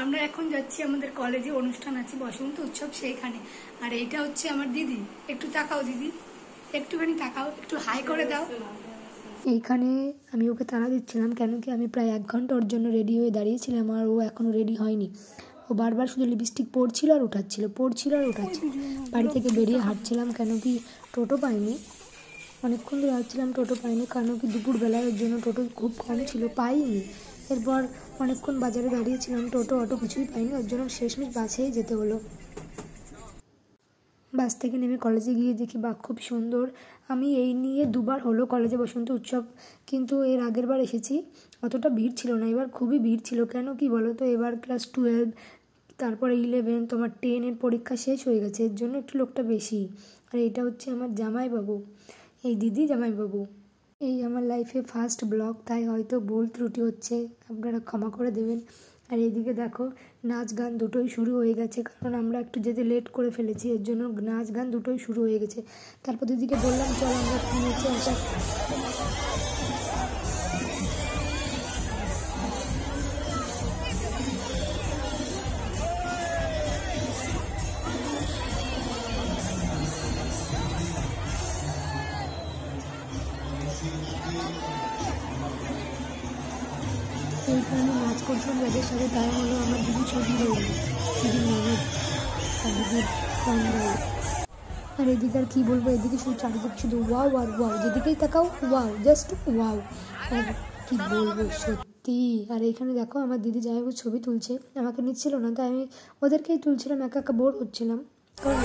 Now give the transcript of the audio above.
আমরা এখন যাচ্ছি আমাদের কলেজে অনুষ্ঠান আছে বসন্ত উৎসব সেইখানে। আর এইটা হচ্ছে আমার দিদি, একটু তাকাও দিদি, একটুখানি তাকাও, একটু হাই করে দাও। এইখানে আমি ওকে তাড়া দিচ্ছিলাম কেন কি আমি প্রায় 1 ঘন্টা ওর জন্য রেডি হয়ে দাঁড়িয়েছিলাম আর ও এখনও রেডি হয়নি। ও বারবার শুধু লিপস্টিক পরছিল আর উঠাচ্ছিল, পরছিল আর উঠাচ্ছিল। বাড়ি থেকে বেরিয়ে হাঁটছিলাম কেন কি টোটো পাইনি, অনেকক্ষণ ধরে হাঁটছিলাম, টোটো পাইনি কারণ কি দুপুরবেলায় ওর জন্য টোটো খুব কম ছিল, পাইনি। এরপর অনেকক্ষণ বাজারে দাঁড়িয়েছিলাম, টোটো অটো কিছুই পাইনি, ওর জন্য শেষমেশ বাসেই যেতে হলো। বাস থেকে নেমে কলেজে গিয়ে দেখি বাহ খুব সুন্দর। আমি এই নিয়ে 2বার হলো কলেজে বসন্ত উৎসব, কিন্তু এর আগের বার এসেছি অতটা ভিড় ছিল না, এবার খুবই ভিড় ছিল। কেন কি বলো তো, এবার ক্লাস 12 তারপরে 11 তোমার 10-এর পরীক্ষা শেষ হয়ে গেছে, এর জন্য একটু লোকটা বেশি। আর এটা হচ্ছে আমার জামাইবাবু, এই দিদি জামাইবাবু। এই আমার লাইফে ফার্স্ট ব্লগ, তাই হয়তো ভুল ত্রুটি হচ্ছে, আপনারা ক্ষমা করে দেবেন। আর এইদিকে দেখো নাচ গান দুটোই শুরু হয়ে গেছে, কারণ আমরা একটু যেতে লেট করে ফেলেছি, এর জন্য নাচ গান দুটোই শুরু হয়ে গেছে। তারপর দিদিকে বললাম চল আমরা নেচে আসা। এইখানে নাচ করছিলাম যাদের সাথে, তারা হলো আমার দিদি ছবি রইল, দিদি ননদ আর দিদির বান্ধব। আর এদিকে আর কী বলবো, এদিকে শুধু চারিদিকে শুধু ওয়াও আর ওয়াও, যেদিকেই তাকাও ওয়াও, জাস্ট ওয়াও। আর কী বলবো সত্যি। আর এইখানে দেখো আমার দিদি জামাইবাবুর ছবি তুলছে, আমাকে নিচ্ছিল না, তাই আমি ওদেরকেই তুলছিলাম, একা একা বোর হচ্ছিলাম কারণ